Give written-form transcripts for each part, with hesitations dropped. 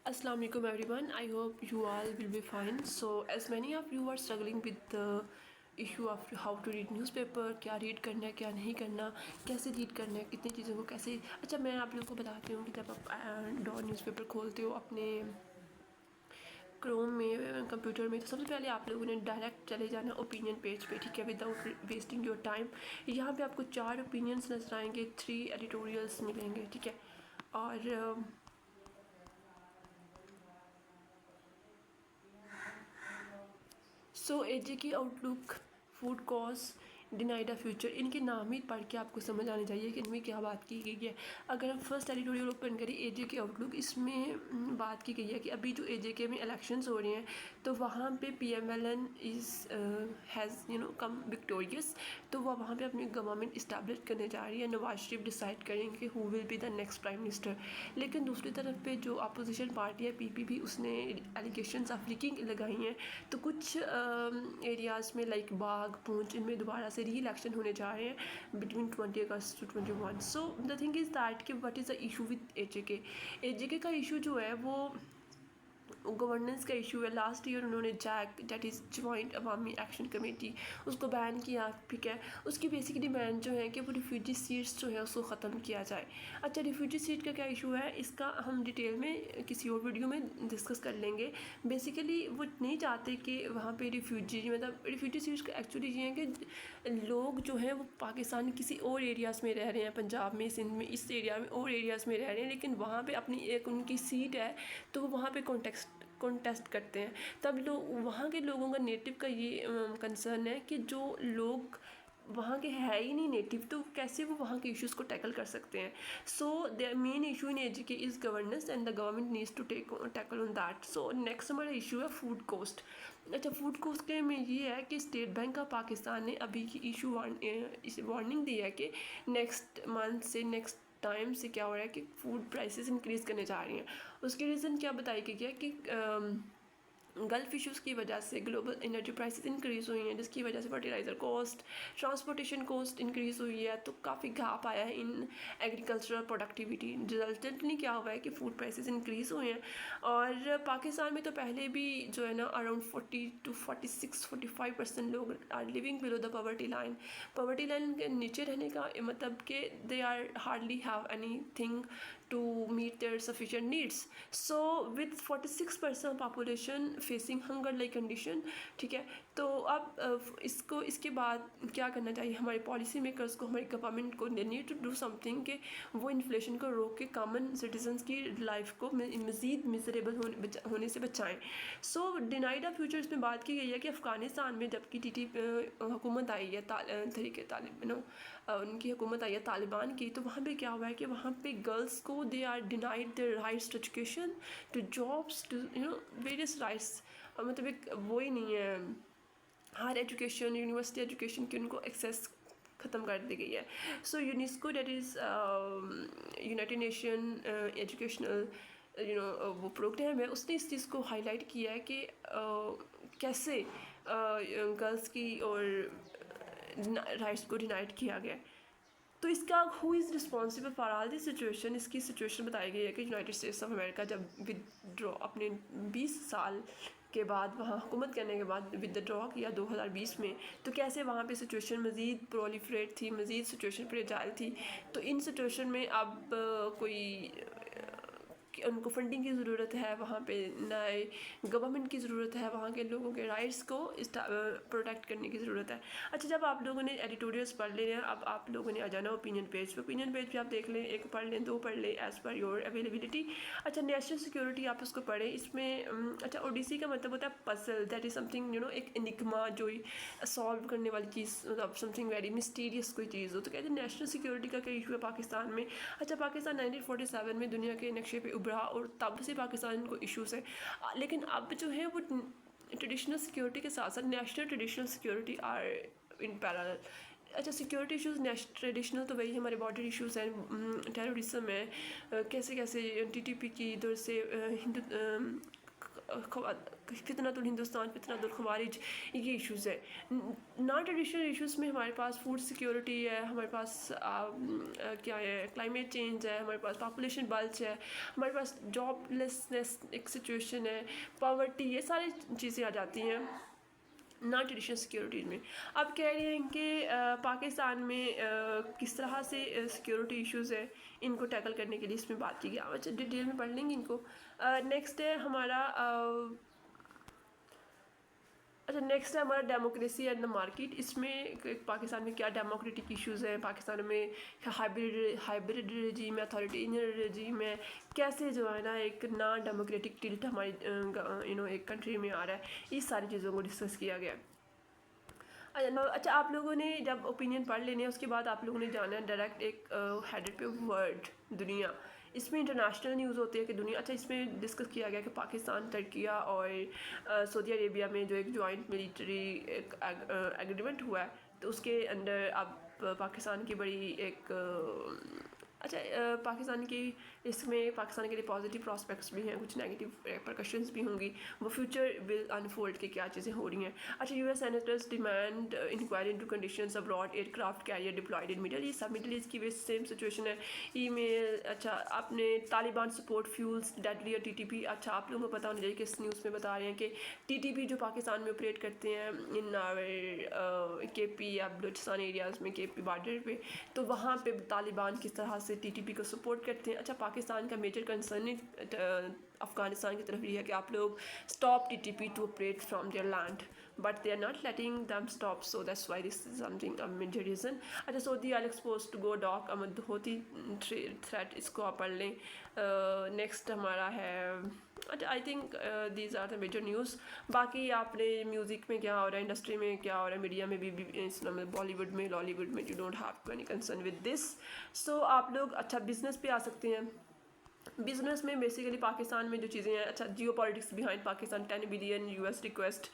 Assalamu alaikum everyone. I hope you all will be fine. So as many of you are struggling with the issue of how to read newspaper, क्या read करना है क्या नहीं करना, कैसे read करना है, कितनी चीज़ों को कैसे। अच्छा, मैं आप लोगों को बताती हूँ कि जब आप डॉन न्यूज़पेपर खोलते हो अपने क्रोम में कंप्यूटर में, तो सबसे पहले आप लोगों ने डायरेक्ट चले जाना ओपिनियन पेज पे, ठीक है, विदाउट वेस्टिंग योर टाइम। यहाँ पे आपको 4 ओपिनियंस नजर आएंगे, 3 एडिटोरियल्स मिलेंगे, ठीक है। और सो एजे की outlook, food cost, denied a future, इनके नाम ही पढ़ के आपको समझ आनी चाहिए कि इनमें क्या बात की गई है। अगर हम फर्स्ट एडिटोरियल ओपन करें एजे की आउटलुक, इसमें बात की गई है कि अभी जो एजे के में इलेक्शंस हो रहे हैं तो वहाँ पे PMLN is has come victorious. तो वह वहाँ पे अपनी गवर्नमेंट इस्टेब्लिश करने जा रही है। नवाज शरीफ डिसाइड करेंगे who will be the next prime minister. लेकिन दूसरी तरफ पे जो अपोजिशन पार्टी है PPP, उसने एलिगेशंस ऑफ लीकिंग लगाई हैं। तो कुछ एरियाज़ में लाइक बाग, पूंछ, इनमें दोबारा से री इलेक्शन होने जा रहे हैं बिटवीन 20 अगस्त to 21। So the thing is that कि what is the issue with AJK का इशू जो है वो गवर्नेंस का इशू है। लास्ट ईयर उन्होंने JAAC, that is joint Awami action committee, उसको बैन किया, ठीक है। उसकी बेसिक डिमांड जो है कि वो रिफ्यूजी सीट्स जो है उसको ख़त्म किया जाए। अच्छा, रिफ्यूजी सीट का क्या इशू है, इसका हम डिटेल में किसी और वीडियो में डिस्कस कर लेंगे। बेसिकली वो नहीं चाहते कि वहाँ पे रिफ्यूजी, मतलब रिफ्यूजी सीट्स का एक्चुअली ये है कि लोग जो हैं वो पाकिस्तान किसी और एरियाज़ में रह रहे हैं, पंजाब में, सिंध में, इस एरिया में, और एरियाज़ में रह रहे हैं, लेकिन वहाँ पे अपनी एक उनकी सीट है तो वो वहाँ पे कॉन्टेस्ट करते हैं। तब लोग, वहाँ के लोगों का नेटिव का ये कंसर्न है कि जो लोग वहाँ के है ही नहीं नेटिव, तो कैसे वो वहाँ के इश्यूज़ को टैकल कर सकते हैं। So the main issue in AJK is governance and the government needs to tackle on that. So next हमारा इशू है फूड कॉस्ट। अच्छा, फूड कॉस्ट के में ये है कि स्टेट बैंक ऑफ पाकिस्तान ने अभी की इशू वार्निंग दी है कि नेक्स्ट मंथ से, नेक्स्ट टाइम से क्या हो रहा है कि फूड प्राइसेस इंक्रीज़ करने जा रही हैं। उसकी रीज़न क्या बताई गई है कि गल्फ़ इशूज़ की वजह से ग्लोबल एनर्जी प्राइसेस इंक्रीज़ हुई हैं, जिसकी वजह से fertiliser cost, transportation cost increase हुई है। तो काफ़ी गैप आया है इन एग्रीकल्चरल प्रोडक्टिविटी। रिजल्टेंटली क्या हुआ है कि फूड प्राइसेस इंक्रीज़ हुए हैं। और पाकिस्तान में तो पहले भी जो है ना अराउंड 40 to 46-45% लोग are living below the poverty line. Poverty line के नीचे रहने का मतलब कि they are hardly have anything to meet their sufficient needs. So with 46% population facing hunger like condition, ठीक है। तो अब इसको, इसके बाद क्या करना चाहिए हमारे पॉलिसी मेकर्स को, हमारी गवर्नमेंट को? They need to do something कि वो इन्फ्लेशन को रोक के कॉमन सिटीजन्स की लाइफ को मज़ीद मिजरेबल होने से बचाएं। सो डिनाइड ऑफ फ्यूचर में बात की गई है कि अफ़गानिस्तान में जबकि टीटी हुकूमत आई है, तरीके उनकी हुकूमत आई है तालिबान की, तो वहाँ पे क्या हुआ है कि वहाँ पे गर्ल्स को they are denied their rights to education, to jobs, to various rights. मतलब एक वो ही नहीं है, हायर एजुकेशन, यूनिवर्सिटी एजुकेशन की उनको एक्सेस ख़त्म कर दी गई है। So UNESCO, that is united nation educational वो प्रोग्राम है, उसने इस चीज़ को हाईलाइट किया है कि कैसे गर्ल्स की और राइट्स को डिनाइड किया गया। तो इसका who is responsible for all this situation, इसकी सिचुएशन बताई गई है कि यूनाइटेड स्टेट्स ऑफ अमेरिका जब विदड्रॉ अपने 20 साल के बाद वहाँ हुकूमत करने के बाद विदड्रॉ किया 2020 में, तो कैसे वहाँ पे सिचुएशन मज़ीद प्रोलिफरेट थी, मज़ीद सिचुएशन फ्रेजाइल थी। तो इन सिचुएशन में अब कोई कि उनको फंडिंग की ज़रूरत है, वहाँ पे नए गवर्नमेंट की ज़रूरत है, वहाँ के लोगों के राइट्स को प्रोटेक्ट करने की ज़रूरत है। अच्छा, जब आप लोगों ने एडिटोरियल्स पढ़ लें, अब आप लोगों ने आ जाना ओपिनियन पेज पे। ओपिनियन पेज पे आप देख लें, एक पढ़ लें, 2 पढ़ लें, एज़ पर योर अवेलेबिलिटी। अच्छा, नेशनल सिक्योरिटी आप उसको पढ़ें। इसमें अच्छा, ओडिसी का मतलब होता है पजल, दैट इज़ समथिंग एक एनिग्मा जो सॉल्व करने वाली चीज़, मतलब समथिंग वेरी मिस्टीरियस कोई चीज़ हो। तो कहते हैं नेशनल सिक्योरिटी का क्या इशू है पाकिस्तान में। अच्छा, पाकिस्तान 1947 में दुनिया के नक्शे पे उभरा और तब से पाकिस्तान को इश्यूज़ है। लेकिन अब जो है वो ट्रेडिशनल सिक्योरिटी के साथ साथ national traditional security are in parallel. अच्छा, सिक्योरिटी इशूज़ ट्रेडिशनल तो वही हमारे बॉर्डर इशूज़ हैं, टेररिज्म है, कैसे कैसे TTP की इधर से हिंदू फितनतुल हिंदुस्तान, फितनतुल खवारिज, ये इश्यूज़ है। नॉन ट्रेडिशनल इश्यूज़ में हमारे पास फूड सिक्योरिटी है, हमारे पास क्या है, क्लाइमेट चेंज है, हमारे पास पॉपुलेशन बल्ज है, हमारे पास जॉबलेसनेस एक सिचुएशन है, पॉवर्टी, ये सारी चीज़ें आ जाती हैं नॉन ट्रेडिशनल सिक्योरिटीज़ में। अब कह रहे हैं कि पाकिस्तान में किस तरह से सिक्योरिटी इश्यूज़ है, इनको टैकल करने के लिए इसमें बात की गई। अच्छा डिटेल में पढ़ लेंगे इनको। नेक्स्ट है हमारा नेक्स्ट है हमारा डेमोक्रेसी एंड द मार्केट। इसमें पाकिस्तान में क्या डेमोक्रेटिक इश्यूज़ हैं, पाकिस्तान में हाइब्रिड रजीम है, अथॉरिटेरियन रजीम है, कैसे जो है ना एक नॉन डेमोक्रेटिक टिल्ट हमारी एक कंट्री में आ रहा है, इस सारी चीज़ों को डिस्कस किया गया। अच्छा आप लोगों ने जब ओपिनियन पढ़ लेने उसके बाद आप लोगों ने जाना है डायरेक्ट एक हेडेड पे वर्ल्ड दुनिया। इसमें इंटरनेशनल न्यूज़ होती है कि दुनिया, अच्छा इसमें डिस्कस किया गया कि पाकिस्तान, तुर्किया और सऊदी अरेबिया में जो एक जॉइंट मिलिट्री एक एग्रीमेंट हुआ है, तो उसके अंडर अब पाकिस्तान की बड़ी एक पाकिस्तान की इसमें पाकिस्तान के लिए पॉजिटिव प्रॉस्पेक्ट्स भी हैं, कुछ नेगेटिव रिपरकशंस भी होंगी, वो फ्यूचर विल अनफोल्ड के क्या चीज़ें हो रही हैं। अच्छा US senators demand inquiry into conditions abroad aircraft carrier deployed in Middle East. Middle East की भी सेम सिचुएशन है। ईमेल, अच्छा आपने तालिबान सपोर्ट फ्यूल्स डेडली और टीटीपी। अच्छा आप लोगों को पता होना चाहिए कि इस न्यूज़ में बता रहे हैं कि टीटीपी जो पाकिस्तान में ऑपरेट करते हैं इन केपी या बलूचिस्तान एरियाज़ में, केपी बॉर्डर पे, तो वहाँ पे तालिबान किस तरह से टीटीपी को सपोर्ट करते हैं। अच्छा पाकिस्तान का मेजर कंसर्न अफ़गानिस्तान की तरफ ये है कि आप लोग stop TTP to operate from their land, but they are not letting them stop, so that's why this is something a major reason. अच्छा Saudi are expose to go डॉक अहमद होती थ्रेट, इसको आप पढ़ लें। नेक्स्ट हमारा है, अच्छा I think these are the major news. बाकी आपने म्यूज़िक में क्या हो रहा है, इंडस्ट्री में क्या हो रहा है, मीडिया में भी बॉलीवुड में, लॉलीवुड में, you don't have any concern with this. So आप लोग अच्छा बिजनेस पे आ सकते हैं। बिजनेस में बेसिकली पाकिस्तान में जो चीज़ें हैं, अच्छा जियो politics behind Pakistan 10 billion US request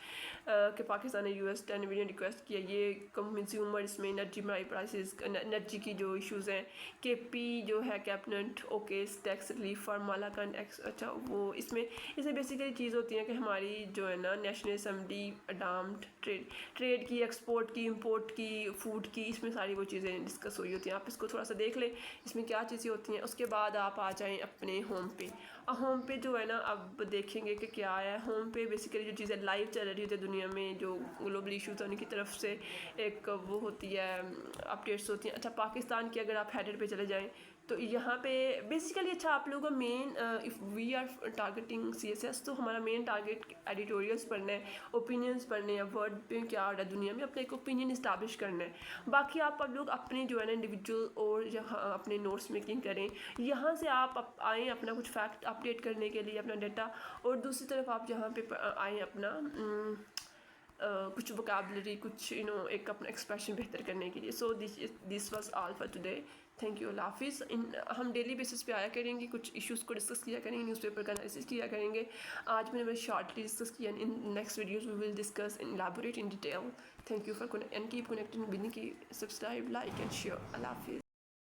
कि पाकिस्तान ने यूएस 10 बिलियन रिक्वेस्ट किया, ये कंज्यूमर इसमें एनर्जी प्राइसेस, एनर्जी की जो इश्यूज़ हैं, केपी जो है cabinet okay tax relief for Malakand एक्स। अच्छा वो इसमें बेसिकली चीज़ होती है कि हमारी जो है ना नेशनल असम्बली अडाम्ड ट्रेड की, एक्सपोर्ट की, इंपोर्ट की, फूड की, इसमें सारी वो चीज़ें डिस्कस हुई होती हैं। आप इसको थोड़ा सा देख लें इसमें क्या चीज़ें होती हैं। उसके बाद आप आ जाएँ अपने होम पे। होम पे जो है ना अब देखेंगे कि क्या है। होम पे बेसिकली जो चीज़ें लाइव चल रही होती है दुनिया में, जो ग्लोबल इशूज़ हैं उनकी तरफ से एक वो होती है, अपडेट्स होती हैं। अच्छा पाकिस्तान की अगर आप हेडर पे चले जाएँ तो यहाँ पे बेसिकली अच्छा आप लोगों का main, if we are targeting CSS, तो हमारा मेन टारगेट एडिटोरियल्स पढ़ना है, ओपिनियंस पढ़ने हैं, वर्ड पे क्या हो रहा है दुनिया में, अपने एक ओपिनियन इस्टेब्लिश करना है। बाकी आप लोग अपने जो है ना इंडिविजुअल और यहाँ अपने नोट्स मेकिंग करें, यहाँ से आप आएँ अपना कुछ फैक्ट अपडेट करने के लिए अपना डाटा, और दूसरी तरफ आप यहाँ पे आएँ अपना कुछ वोकैबुलरी, कुछ एक अपना एक्सप्रेशन बेहतर करने के लिए। So this was all for today. Thank you, अल्लाह हाफिज़। हम डेली बेसिस पे आया करेंगे, कुछ इश्यूज़ को डिस्कस किया करेंगे, न्यूज़पेपर का एनालिसिस किया करेंगे। आज मैंने बस शॉर्टली डिस्कस किया, in next videos we will discuss in elaborate in detail. Thank you for and keep connecting with की, सब्सक्राइब, लाइक एंड शेयर। अल्लाह हाफिज़।